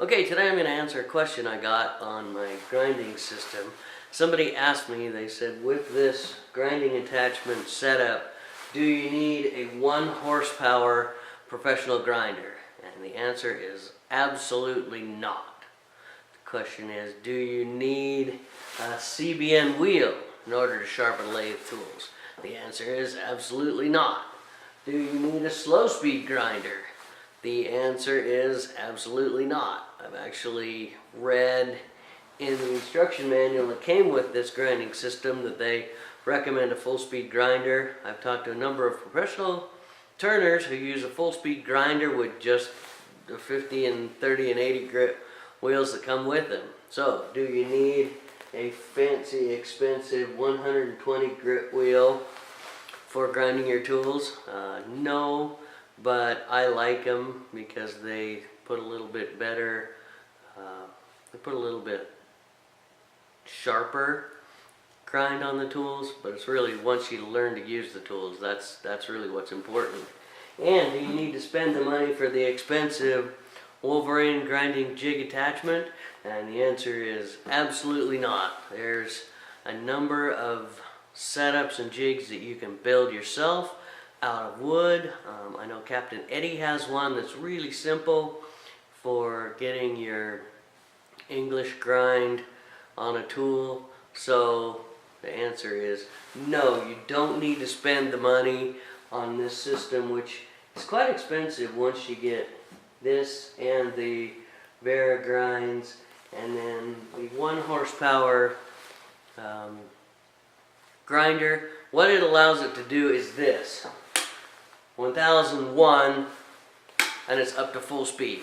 Okay, today I'm going to answer a question I got on my grinding system. Somebody asked me, they said, with this grinding attachment setup, do you need a 1 horsepower professional grinder? And the answer is absolutely not. The question is, do you need a CBN wheel in order to sharpen lathe tools? The answer is absolutely not. Do you need a slow speed grinder? The answer is absolutely not. I've actually read in the instruction manual that came with this grinding system that they recommend a full speed grinder. I've talked to a number of professional turners who use a full speed grinder with just the 50 and 30 and 80 grit wheels that come with them. So, do you need a fancy, expensive 120 grit wheel for grinding your tools? No, but I like them because they put a little bit better, they put a little bit sharper grind on the tools, but it's really once you learn to use the tools, that's really what's important. And do you need to spend the money for the expensive Wolverine grinding jig attachment? And the answer is absolutely not. There's a number of setups and jigs that you can build yourself out of wood. I know Captain Eddie has one that's really simple for getting your English grind on a tool. So the answer is no, you don't need to spend the money on this system, which is quite expensive once you get this and the Vera grinds, and then the 1 horsepower grinder. What it allows it to do is this: 1001, and it's up to full speed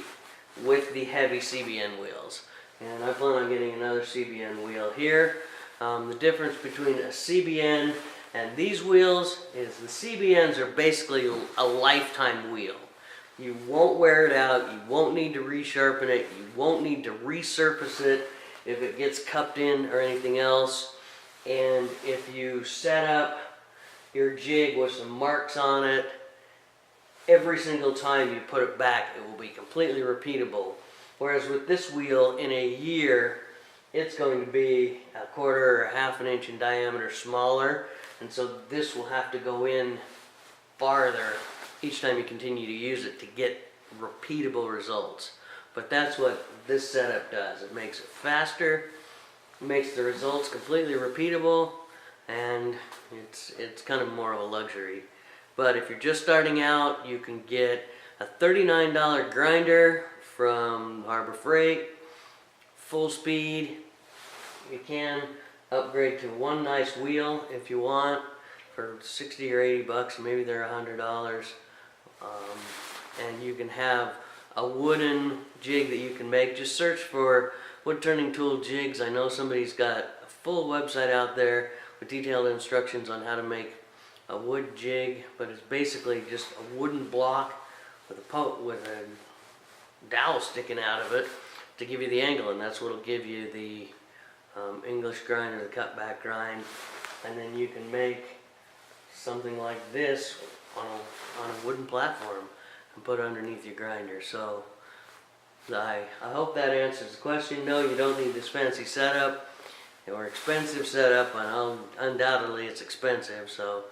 with the heavy CBN wheels. And I plan on getting another CBN wheel here. The difference between a CBN and these wheels is the CBNs are basically a lifetime wheel. You won't wear it out, you won't need to resharpen it, you won't need to resurface it if it gets cupped in or anything else. And if you set up your jig with some marks on it, every single time you put it back, it will be completely repeatable. Whereas with this wheel, in a year, it's going to be 1/4 or 1/2 inch in diameter smaller, and so this will have to go in farther each time you continue to use it to get repeatable results. But that's what this setup does. It makes it faster, makes the results completely repeatable, and it's kind of more of a luxury. But if you're just starting out, you can get a $39 grinder from Harbor Freight, full speed. You can upgrade to one nice wheel if you want for 60 or 80 bucks, maybe they're $100. And you can have a wooden jig that you can make. Just search for wood turning tool jigs. I know somebody's got a full website out there with detailed instructions on how to make a wood jig, but it's basically just a wooden block with a dowel sticking out of it to give you the angle, and that's what will give you the English grind or the cutback grind. And then you can make something like this on a wooden platform and put it underneath your grinder. So I hope that answers the question. No, you don't need this fancy setup or expensive setup, and undoubtedly it's expensive. So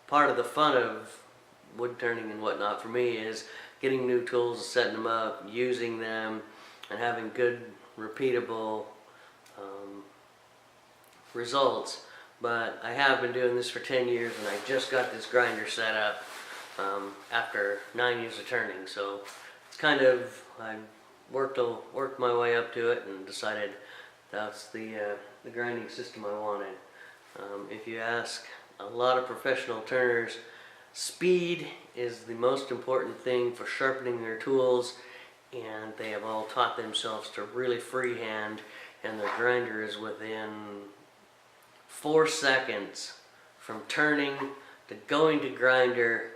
part of the fun of wood turning and whatnot for me is getting new tools, setting them up, using them, and having good, repeatable results. But I have been doing this for 10 years, and I just got this grinder set up after 9 years of turning. So it's kind of, I worked my way up to it and decided that's the grinding system I wanted. If you ask a lot of professional turners, speed is the most important thing for sharpening their tools, and they have all taught themselves to really freehand, and their grinder is within 4 seconds from turning to going to grinder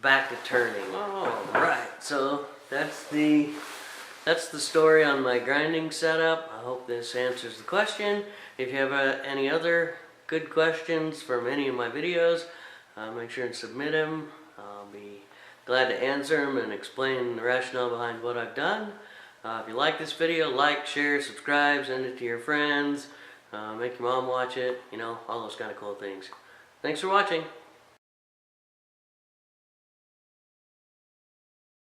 back to turning. Oh, right. So that's the story on my grinding setup. I hope this answers the question. If you have any other good questions from any of my videos, make sure and submit them. I'll be glad to answer them and explain the rationale behind what I've done. If you like this video, like, share, subscribe, send it to your friends, make your mom watch it, you know, all those kind of cool things. Thanks for watching.